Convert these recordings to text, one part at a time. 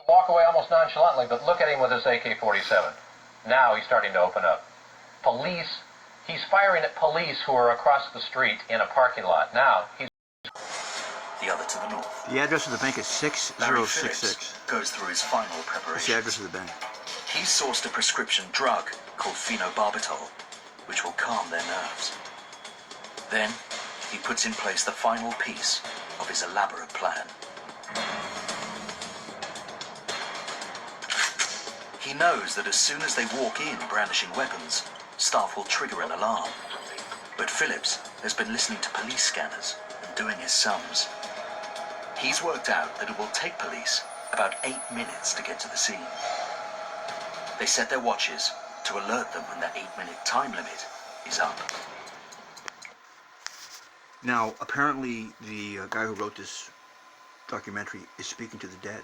Walk away almost nonchalantly, but look at him with his AK-47. Now he's starting to open up. Police, he's firing at police who are across the street in a parking lot. Now he's... The other to the north. The address of the bank is 6066. Goes through his final preparations. It's the address of the bank. He's sourced a prescription drug called phenobarbital, which will calm their nerves. Then, he puts in place the final piece of his elaborate plan. He knows that as soon as they walk in brandishing weapons, staff will trigger an alarm. But Phillips has been listening to police scanners and doing his sums. He's worked out that it will take police about 8 minutes to get to the scene. They set their watches to alert them when that 8-minute time limit is up. Now, apparently, the guy who wrote this documentary is speaking to the dead.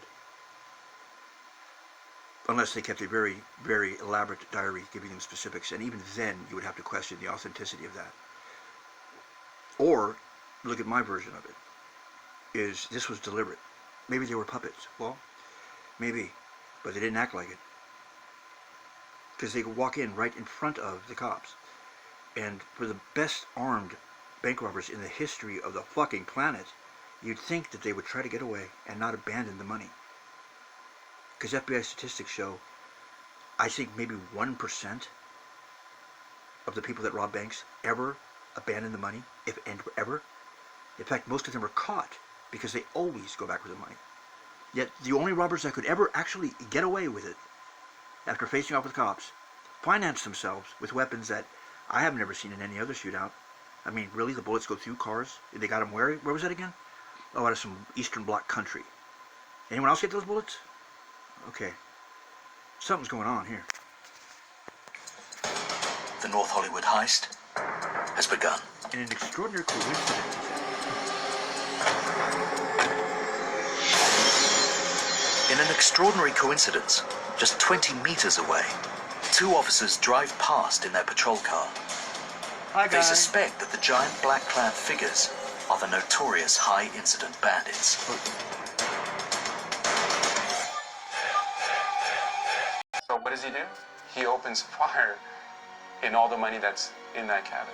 Unless they kept a very, very elaborate diary giving them specifics, and even then, you would have to question the authenticity of that. Or, look at my version of it, is this was deliberate. Maybe they were puppets. Well, maybe, but they didn't act like it. Because they could walk in right in front of the cops. And for the best armed bank robbers in the history of the fucking planet, you'd think that they would try to get away and not abandon the money. Because FBI statistics show, I think maybe 1% of the people that rob banks ever abandon the money, if and ever. In fact, most of them are caught because they always go back with the money. Yet the only robbers that could ever actually get away with it after facing off with cops finance themselves with weapons that I have never seen in any other shootout. I mean, really, the bullets go through cars? They got them where was that again? Oh, out of some Eastern Bloc country. Anyone else get those bullets? Okay. Something's going on here. The North Hollywood heist has begun. In an extraordinary coincidence. In an extraordinary coincidence, just 20 meters away, 2 officers drive past in their patrol car. Hi, They guys. suspect that the giant black-clad figures are the notorious high-incident bandits. So what does he do? He opens fire in all the money that's in that cabin.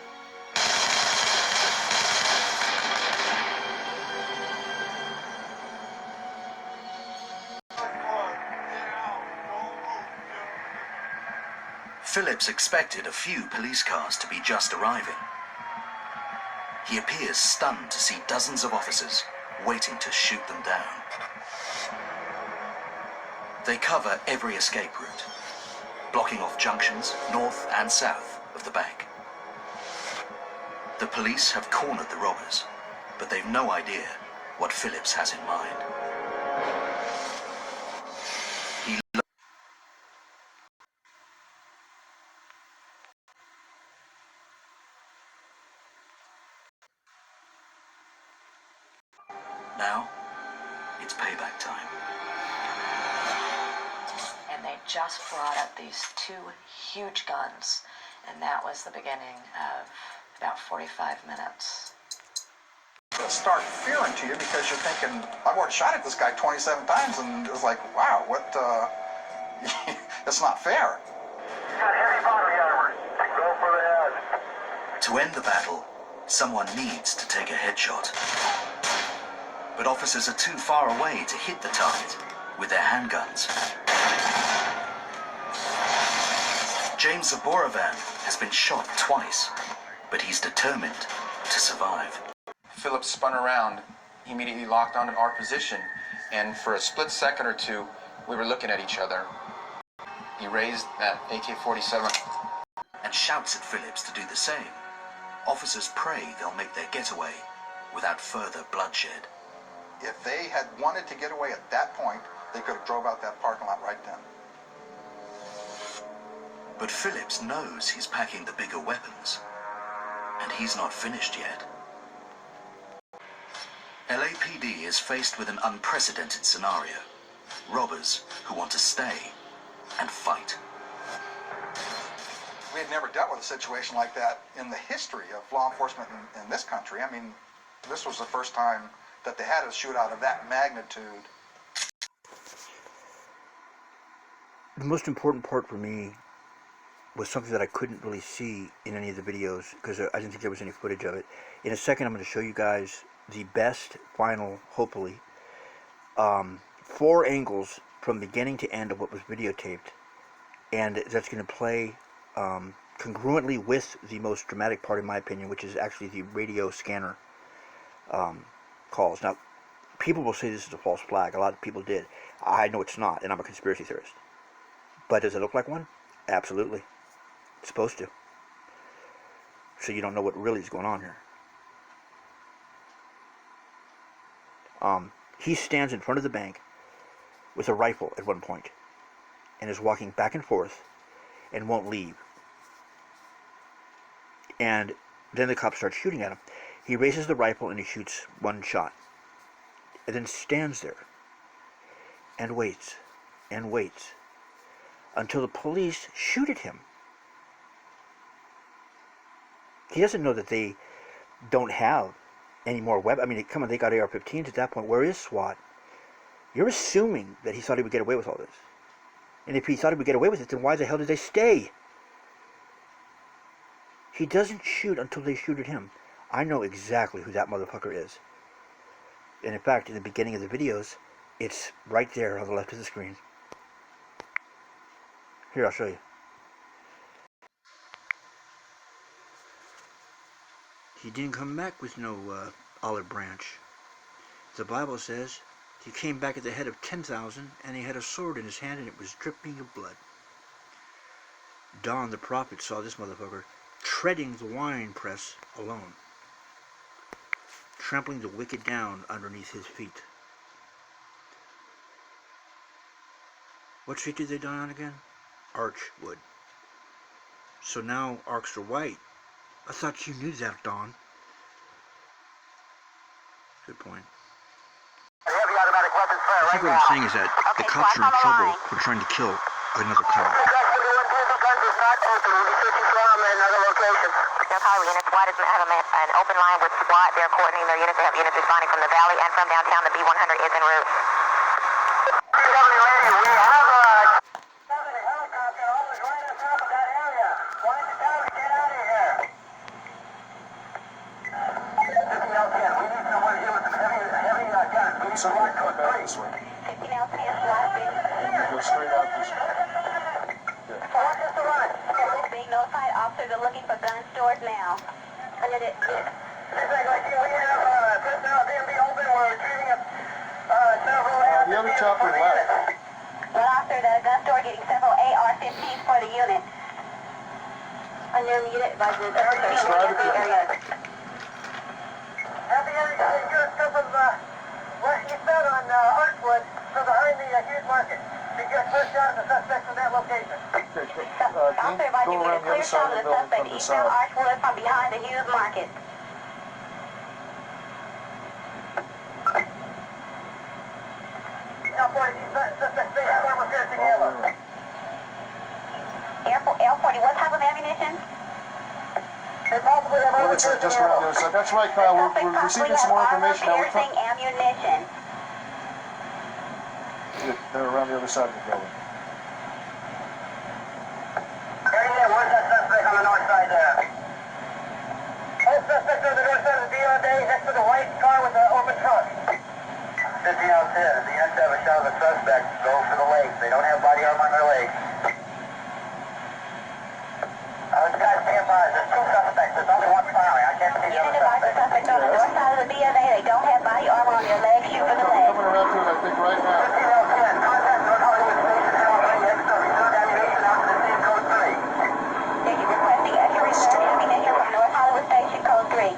Phillips expected a few police cars to be just arriving. He appears stunned to see dozens of officers waiting to shoot them down. They cover every escape route, blocking off junctions north and south of the bank. The police have cornered the robbers, but they've no idea what Phillips has in mind. Now, it's payback time. And they just brought up these 2 huge guns, and that was the beginning of about 45 minutes. It'll start fearing to you because you're thinking, I've already shot at this guy 27 times, and it was like, wow, what, that's not fair. You got heavy body armor. Go for the head. To end the battle, someone needs to take a headshot. But officers are too far away to hit the target with their handguns. James Zaborovan has been shot twice, but he's determined to survive. Phillips spun around. He immediately locked onto our position, and for a split second or two, we were looking at each other. He raised that AK-47 and shouts at Phillips to do the same. Officers pray they'll make their getaway without further bloodshed. If they had wanted to get away at that point, they could have drove out that parking lot right then. But Phillips knows he's packing the bigger weapons, and he's not finished yet. LAPD is faced with an unprecedented scenario. Robbers who want to stay and fight. We had never dealt with a situation like that in the history of law enforcement in this country. I mean, this was the first time that they had a shootout of that magnitude. the most important part for me was something that I couldn't really see in any of the videos because I didn't think there was any footage of it. In a second, I'm going to show you guys the best final, hopefully, 4 angles from beginning to end of what was videotaped, and that's going to play congruently with the most dramatic part, in my opinion, which is actually the radio scanner calls. Now, people will say this is a false flag. A lot of people did. I know it's not, and I'm a conspiracy theorist. But does it look like one? Absolutely. It's supposed to. So you don't know what really is going on here. He stands in front of the bank with a rifle at one point and is walking back and forth and won't leave. And then the cops start shooting at him. He raises the rifle and he shoots one shot. And then stands there and waits until the police shoot at him. He doesn't know that they don't have any more weapons. I mean, come on, they got AR-15s at that point. Where is SWAT? You're assuming that he thought he would get away with all this. And if he thought he would get away with it, then why the hell did they stay? He doesn't shoot until they shoot at him. I know exactly who that motherfucker is. And in fact, in the beginning of the videos, it's right there on the left of the screen. Here, I'll show you. He didn't come back with no olive branch. The Bible says he came back at the head of 10,000, and he had a sword in his hand, and it was dripping of blood. Don the prophet saw this motherfucker treading the wine press alone, trampling the wicked down underneath his feet. What street did they die on again? Archwood. So now arcs are white. I thought you knew that, Don. Good point. Heavy automatic weapons fire I think what I'm saying is that the cops are in trouble for trying to kill another cop. The gun is not open. We'll be searching for them in another location. Yes, Highway units. SWAT have an open line with SWAT. They're coordinating their units. They have units responding from the valley and from downtown. The B-100 is en route. We have a helicopter always right on top of that area. Why don't you tell them to get out of here? We need someone here with some heavy guns. So we're going back this way. 15 LT is SWAT. Go straight out this way. Watch us to run. Being notified, officers are looking for gun stores now. This is like we have personnel DMV open. We're retrieving several The other chopper left. One officer at a gun store getting several AR-15s for the unit. Unit by the Describe it to me. area. Happy everything good stuff of what you said on Archwood from behind the huge market. We get first shot of the suspect from that location. Okay, Officer advised go you around to the other clear side shot of of the the building suspect from the eastbound side. Archwood from behind the Hughes Market. Now, boys, these suspects may have armor piercing ammo. L40, what type of ammunition? They possibly have Well, armor it's piercing just around the ammo. other side. That's right, Kyle. We're receiving some more information now. We're Piercing ammunition. They're around the other side of the building. Hey, yeah, where's that suspect on the north side there? Both suspects on the north side of the BRD next to the white car with the open trunk. 50 out 10. If the units have a shot of the suspect, go for the legs. They don't have body armor on their legs. Guys, stand by. There's 2 suspects. There's only one firing. I can't see the Unit other advised the suspect. suspect on the north side of the BMA. They don't have body armor on their legs. Shoot for the legs. Coming around to it, I think, right now. 50 out 10. Contact North Hollywood Station Channel 3 extra. Reserve ammunition out to the scene code 3. Thank you. Requesting extra reserve ammunition from North Hollywood Station Code 3.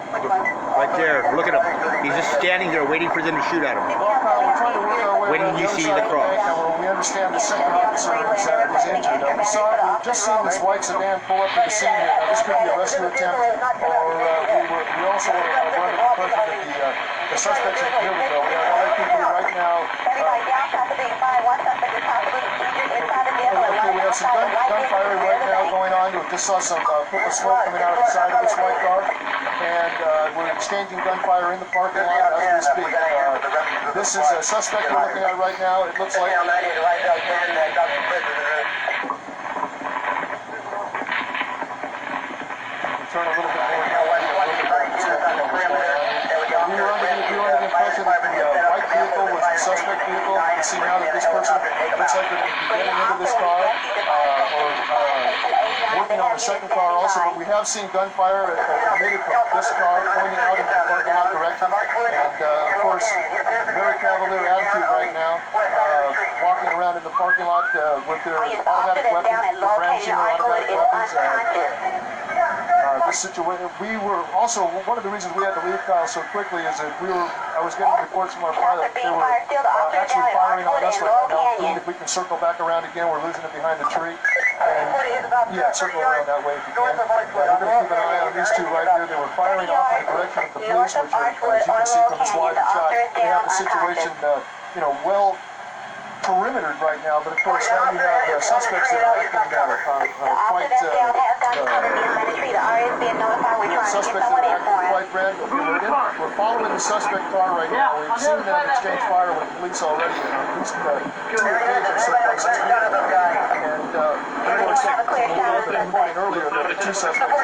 Which one? Right there, look at him. He's just standing there waiting for them to shoot at him. Well, Kyle, we're trying to work our way When around you the other see side the of cross. bank. Now, we understand the second officer was injured. Now, we've just seen this white sedan pull up to the scene here. Now, this could be a rescue attempt, or we also want to run to the person that the suspects are. Here we go. We have other people right now. Everybody down south of being fired. One suspect is possibly injured inside the vehicle. Okay, we have some gunfire right now going on with this just saw some purple smoke coming out of the side of this white car, and we're exchanging gunfire in the parking lot as we speak. This is a suspect we're looking at right now. It looks like... Turn a little bit more. We were under the impression that the white vehicle was the suspect vehicle. You can see now that this person looks like they're getting into this car or working on a second car also, but we have seen gunfire emitted from this car pointing out in the parking lot direction. And of course, very cavalier attitude right now, walking around in the parking lot with their automatic weapons, brandishing their automatic weapons. This situation, we were also, one of the reasons we had to leave Kyle so quickly is that I was getting reports from our pilot that they were actually firing on us right now. If we can circle back around again, we're losing it behind the tree. And, yeah, circle around that way if you can. We're going to keep an eye on these two right here. They were firing off in the direction of the police, which are, as you can see from this wide shot, they have the situation, well perimetered right now, but of course now you have suspects that are acting quite suspects that are acting quite red. We're following the suspect car right now. We've seen them exchange fire with police already on at least two occasions so far since we and of course, earlier there were two suspects,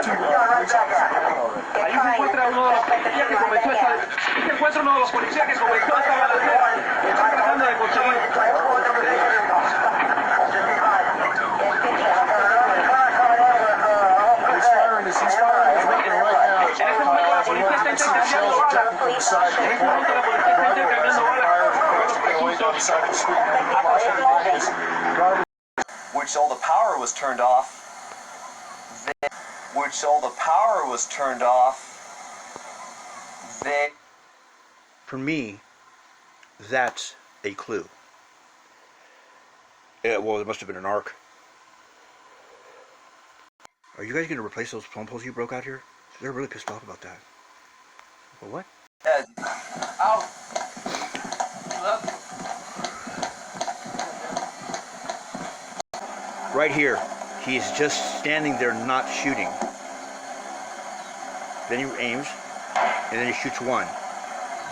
two police officers already. Ahí se encuentra uno de los policías que comenzó se encuentra uno de los policías que comenzó esta balacera. Está tratando de conseguir. He's firing his weapon right now. As we can see the shells ejecting from the side of the car. On the side of the street. Which all the power was turned off. For me, that's a clue. Well, it must have been an arc. Are you guys going to replace those phone poles you broke out here? They're really pissed off about that. Well, what? Out. Right here, he's just standing there not shooting. Then he aims, and then he shoots one.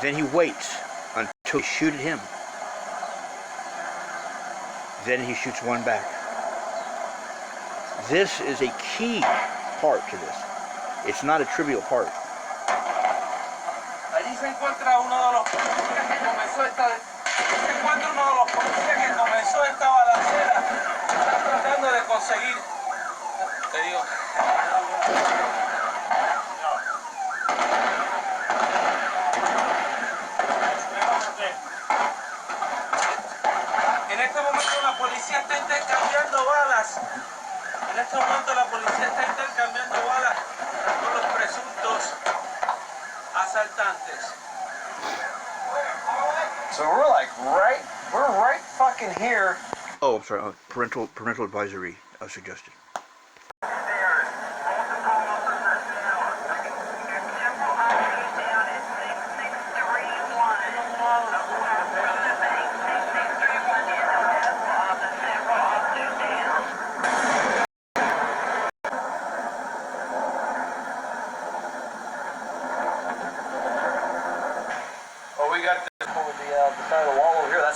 Then he waits until he shoot at him. Then he shoots one back. This is a key part to this. It's not a trivial part. Allí se encuentra uno de los policías que comenzó esta balacera. Está tratando de conseguir, te digo. En este momento la policía está intercambiando balas. En este momento la policía está intercambiando balas con los presuntos asaltantes. So we're right fucking here. Oh, I'm sorry. Parental advisory suggested.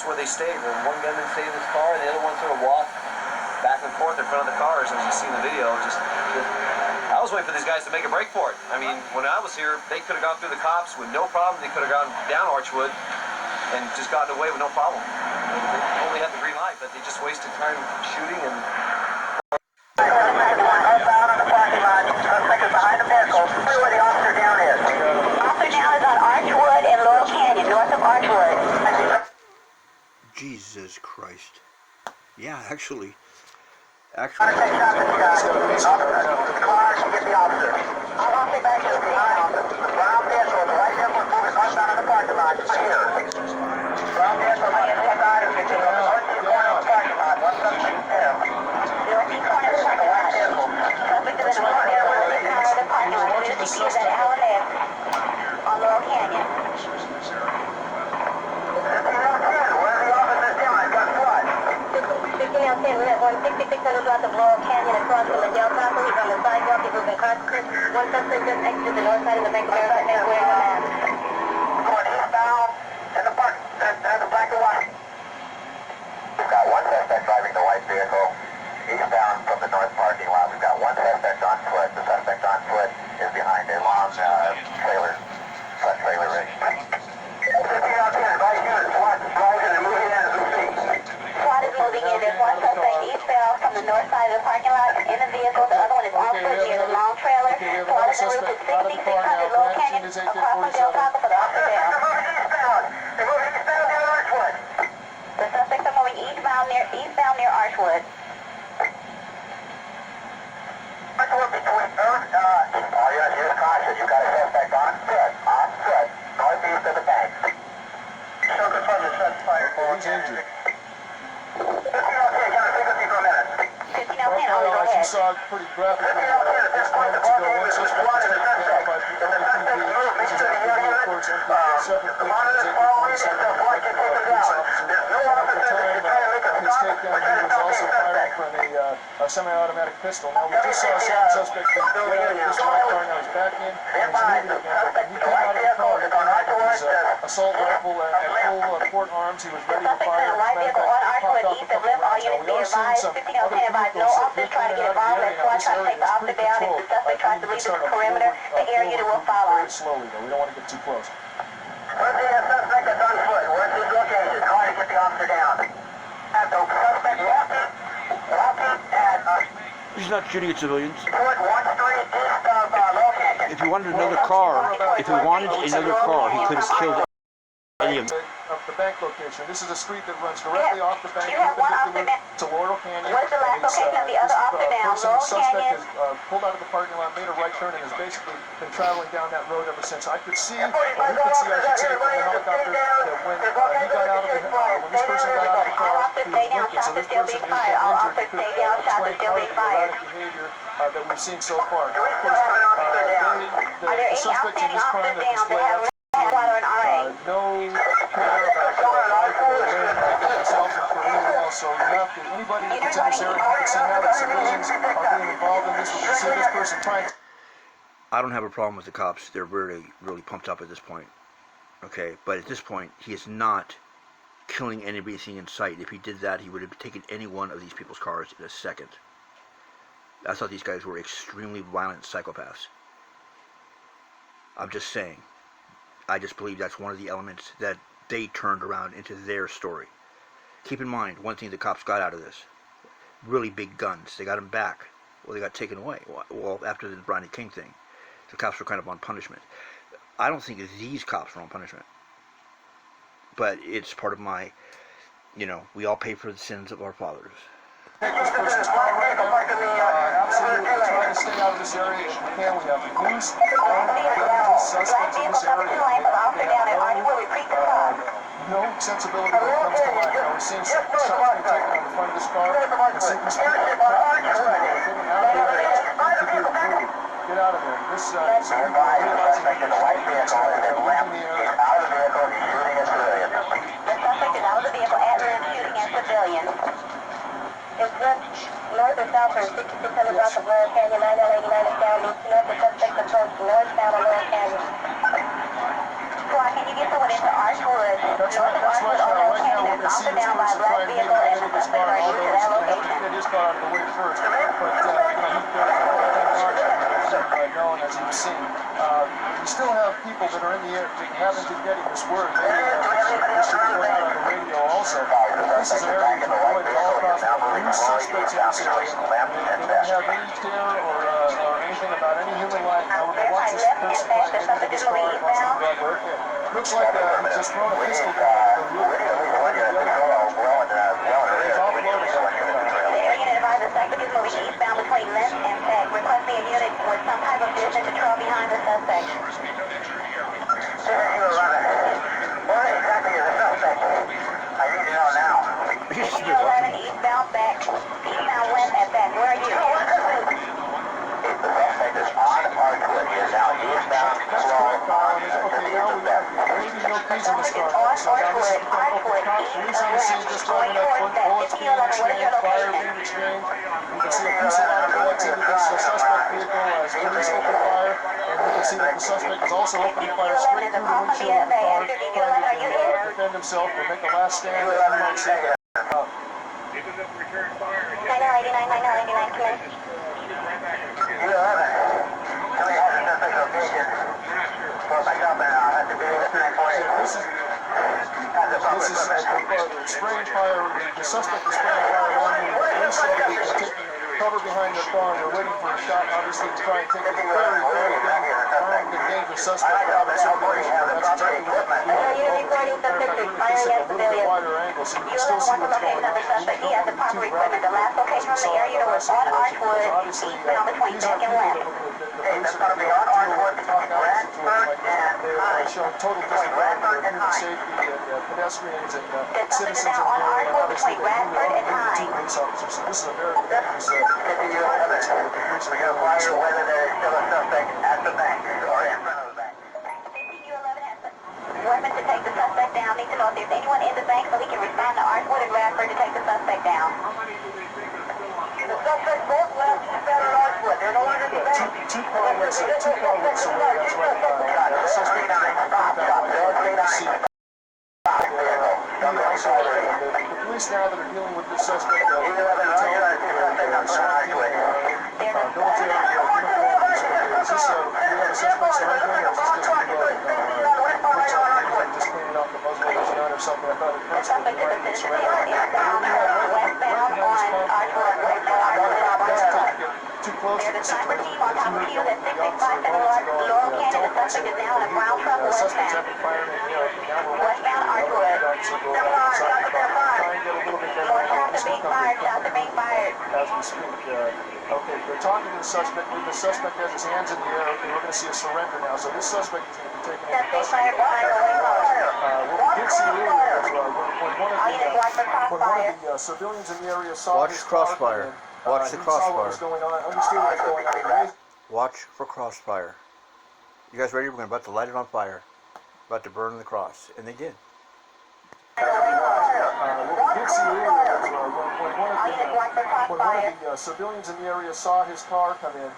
Where they stay. The one gunman stayed in his car, and the other one sort of walked back and forth in front of the cars. As you see in the video, I was waiting for these guys to make a break for it. I mean, when I was here, they could have gone through the cops with no problem. They could have gone down Archwood and just gotten away with no problem. They only had the green light, but they just wasted time shooting and. Outbound on the parking lot. Suspect is behind the vehicle. Where the officer down is. Officer down is on Archwood in Laurel Canyon, north of Archwood. Jesus Christ. Yeah, actually. Car, get the officer. I'll stay back here behind. Brown vehicle, the white vehicle is moving northbound on the parking lot. Just here. Brown vehicle, my inside side is getting on the northeast corner of the parking lot. One suspect is there. Northeast corner is like a white vehicle. Suspect is in the front area of the parking lot. This is at Allen Ave on Laurel Canyon. Where are the officers down? I've got SWAT. 15 on 10, we have going 6600 block of Laurel Canyon across from the Del Taco. He's on the sidewalk. He's moving cautiously. One suspect just exited the north side of the Bank of America and wearing a mask. Going eastbound in the park. There's a black and white. We've got one suspect driving the white vehicle eastbound from the north parking lot. We've got one suspect on foot. The suspect on foot is behind a long trailer, front trailer rig. 15 out 10, advise units. SWAT is driving and moving in as we speak. SWAT is moving in. There's one suspect eastbound from the north side of the parking lot in the vehicle. The other one is on foot near the long trailer. SWAT is en route to 6600 Laurel Canyon across from Del Taco for the officer down. They're moving eastbound. They're moving eastbound near Archwood. The suspects are moving eastbound near Archwood. Archwood between All units, use caution. You've got a suspect on foot, northeast of the bank. Show confirm the suspect. He's injured. 15 out 10, kind of frequency for a minute. 15 out 10, only go As you ahead. saw pretty graphically just moments ago, one suspect was taken down by the LAPD. This is a video reports several victims, 847 affected by police officers. At the time of his takedown, he was also firing from a semi-automatic pistol. Now, we just saw a second suspect get out of this white car, now he's back in, and he's moving again. But when he came out of the car, he came out with his assault rifle at full port arms. He was ready to fire. Light vehicle on Archwood east of Lift. All units be advised. 15 out 10 advised. No officers trying to get involved. Let's SWAT try to take the officer down. If the suspect tries to leave the perimeter, the air unit will follow. Very slowly, though. We don't want to get too close. Where's the suspect that's on foot? Where's his location? Try to get the officer down. At the suspect walking at He's not shooting at civilians. Foot 1 Street east of Laurel Canyon. If he wanted another car, he could have killed any of them. Of the bank location. This is a street that runs directly off the bank You have one perpendicular officer to Laurel Canyon. What's the last And it's, location of the other officer down? person, Laurel suspect Canyon? has pulled out of the parking lot, made a right turn, and has basically been traveling down that road ever since. I could see, or we could see, I should say, from the helicopter that when he got out of the, when this person got out of the car, All officers stay down, shots are still being fired. All officers stay down, shots are still being fired. Behavior that we've seen so far. Now, of course, Are there the any suspect in outstanding this crime officers that down displayed that have SWAT or an RA? no care about themselves or for anyone else. So you have to, anybody that's in this area, you can see now that civilians are being involved in this. We can see this person trying to. I don't have a problem with the cops. They're really, really pumped up at this point. Okay, but at this point, he is not killing anybody in sight. If he did that, he would have taken any one of these people's cars in a second. I thought these guys were extremely violent psychopaths. I'm just saying. I just believe that's one of the elements that they turned around into their story. Keep in mind, one thing the cops got out of this. Really big guns. They got them back. Well, they got taken away. Well, after the Bronny King thing. The cops were kind of on punishment. I don't think these cops were on punishment. But it's part of my, we all pay for the sins of our fathers. Take this person's car right now. Absolutely try to stay out of this area if we can. We have loose, dangerous suspects in this area. No sensibility when it comes to life. Now we're seeing some shots being taken on the front of this car. And seeing these people getting out of the area. It's to be avoided. Get out of there. This some people are realizing that they're shooting at each other. They're leaving the area. Out of the vehicle, he's shooting at civilians. The suspect is out of the vehicle at risk shooting at civilians. Is this north or south from 6600 block of Laurel Canyon, 9089 is down east north. The suspect approached northbound on Laurel Canyon. SWAT, can you get someone into Archwood? That's right. That's right. Right now we're going to see this person try and make it out of this car. Although he's going to have to get his car out of the way first. But he known as you've seen. We still have people that are in the air that haven't been getting this word. This should be going out on the radio also. This is an area to avoid at all costs. Loose suspects in this area. They don't have any care or anything about any human life. Now we're going to watch this person try and get into this car and watch him drive over. Looks like he's just thrown a pistol down the roof. He's offloading it. The air unit advised the suspect is moving eastbound between Lynch and Peck, requesting a unit with some type of vision to trail behind the suspect. Where exactly is the suspect? I need to know now. 11 eastbound Beck, eastbound Lynch at Beck. Where are you? The suspect is on Archwood. He is now eastbound. That's correct, Colin. Okay, now we have maybe no keys in this car. So now this is the cops. Police on the scene just driving that foot. Bullets Continue 11, what is your fire location? being exchanged. You can see a fusillade of bullets into this suspect vehicle as police open fire, and you can see that the suspect is also opening fire straight through the windshield of the car, trying to defend himself or make a last stand, as you might say. 9089, 9089, come in. This is spraying fire. The suspect is spraying fire along the police are taking cover behind their car, and they're waiting for a shot, obviously, to try and take this very, very armed and dangerous suspect out of circulation. That's exactly what they're doing. You're recording statistics, firing at A little bit civilians. wider angle, so you can You still see 11 what's going location of the on. suspect. He has the proper equipment. The last location from the area was on Archwood, eastbound between Beck and West. That's going to be on Archwood, Bradford, and High. Showing total disregard for human safety and pedestrians and The suspect is citizens now of on the area. Archwood between Bradford and High. Police officers. So this is a very dangerous We got fire whether there is still a suspect at the bank or in front of the bank. Weapon to take the suspect down. Need to know if there's anyone in the bank so we can respond to Archwood and Bradford to take the suspect down. The suspect both left eastbound on Archwood. They're no longer in the bank. Two car wrecks away. That's right. The suspect is right behind that white car. You can see it. The police now that are dealing with this suspect, you can tell that they're SWAT team, military uniforms. Is this we have a suspect surrendering, or is this just a looks like they just cleaning off the muzzle of his gun or something? I thought at The first they suspect is might a be citizen surrendering. westbound on Archwood, westbound on Too close to There's the a sniper situation. team on top of you that's 665 Laurel Canyon. The suspect is now in a brown truck Suspects westbound. have been firing at me. Now we're Westbound Archwood. trying to get a little bit better. More shots are being fired. Shots are being fired. As we speak, okay, they're talking to the suspect. The suspect has his hands in the air. Okay, we're going to see a surrender now. So this suspect is going to be taken into Suspect custody. fired behind the wing What we did see earlier was when one All units watch for crossfire. of the civilians in the area saw Watch his car crossfire. come in, Watch the he saw what was crossfire. going on, understood what was going on. Watch for crossfire. You guys ready? We're about to light it on fire. About to burn the cross. And they did. What we did see earlier was when one of the civilians in the area saw his car come in,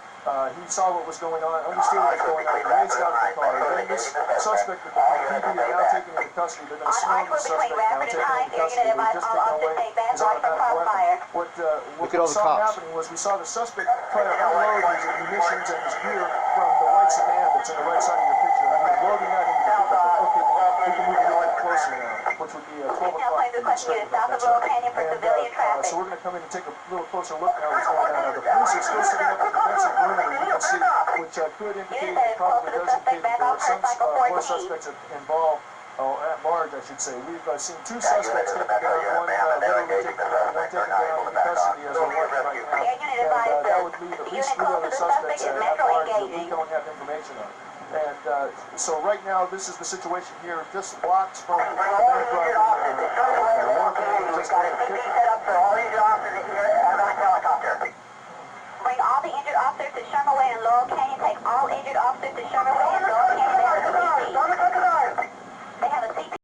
he saw what was going on, understood what was going on, he raced out of the car. Then this suspect that the PD are now taking into custody, they're going to swarm the suspect now, taking into custody. They just taken away his automatic weapon. What Look at all we the saw cops. happening was we saw the suspect try to unload his munitions and his gear from the white sedan that's in the right side of your picture. And he was loading that into the pickup. Okay, we can move a little bit closer now, which would be 12 o'clock. So we're going to come in and take a little closer look now what's going on. The police are still setting up a defensive perimeter, you can see, which could indicate, and probably does indicate that there are some more suspects involved, at large, I should say. We've seen two suspects taken down, one literally taken down, one taken down into custody as we're working right now. And that would leave at least 3 other suspects at large that we don't have information on. And so right now, this is the situation here, just blocks from the bank robbery. Bring all the injured officers to Sherman Way and Laurel Canyon. Take all injured officers to Sherman Way and Laurel Canyon. They have a CP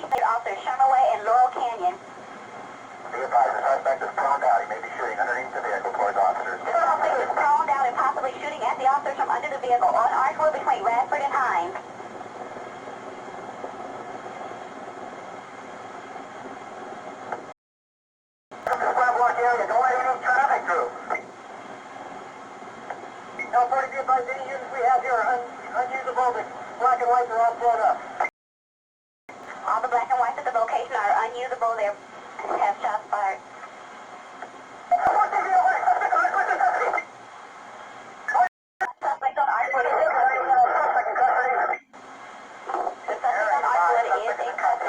officer, Sherman Way and Laurel Canyon. Be advised, the suspect is prone out. He may be shooting underneath the vehicle towards officers. The suspect is prone down and possibly shooting at the officers from under the vehicle on Archwood between Radford and Hines. L40 be advised, any units we have here are unusable. The black and white are all blown up. All the black and whites at the location are unusable. They have shots fired. Suspect on Archwood is in custody. The suspect on Archwood is in custody.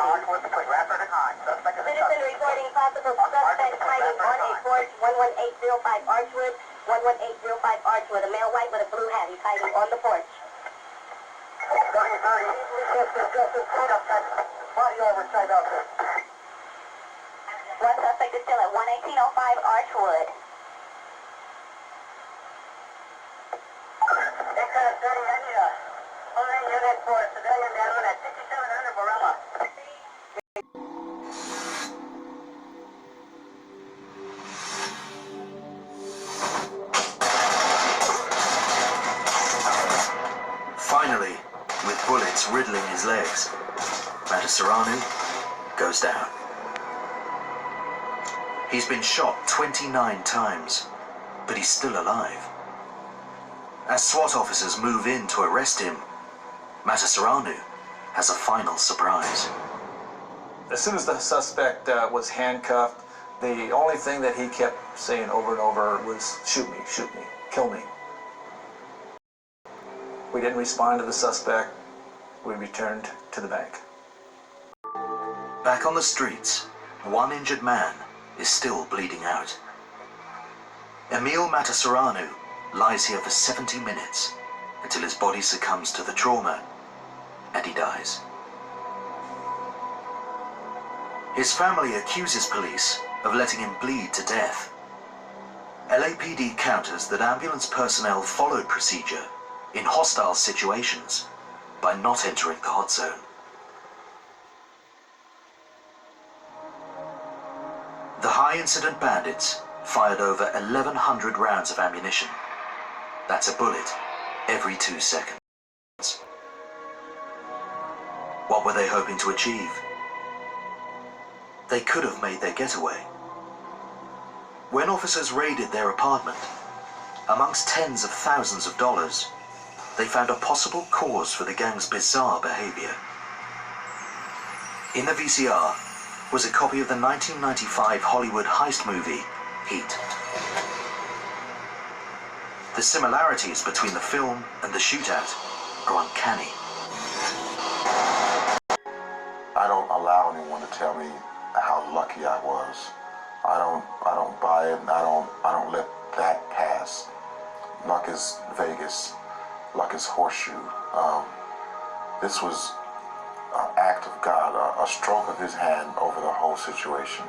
Citizen reporting possible suspect hiding on a porch, 11805 Archwood, 11805 Archwood. A male white with a blue hat. He's hiding on the porch. One suspect is still at 11805 Archwood. Unit for a civilian down at 6700 Varela. his legs. Matasareanu goes down. He's been shot 29 times, but he's still alive. As SWAT officers move in to arrest him, Matasareanu has a final surprise. As soon as the suspect was handcuffed, the only thing that he kept saying over and over was, shoot me, kill me. We didn't respond to the suspect. We returned to the bank. Back on the streets, one injured man is still bleeding out. Emil Matasareanu lies here for 70 minutes until his body succumbs to the trauma and he dies. His family accuses police of letting him bleed to death. LAPD counters that ambulance personnel followed procedure in hostile situations by not entering the hot zone. The high-incident bandits fired over 1,100 rounds of ammunition. That's a bullet every 2 seconds. What were they hoping to achieve? They could have made their getaway. When officers raided their apartment, amongst tens of thousands of dollars, they found a possible cause for the gang's bizarre behavior. In the VCR was a copy of the 1995 Hollywood heist movie, Heat. The similarities between the film and the shootout are uncanny. I don't allow anyone to tell me how lucky I was. I don't buy it, and I don't let that pass. Luck is Vegas. Luck is horseshoe. This was an act of God, a stroke of his hand over the whole situation.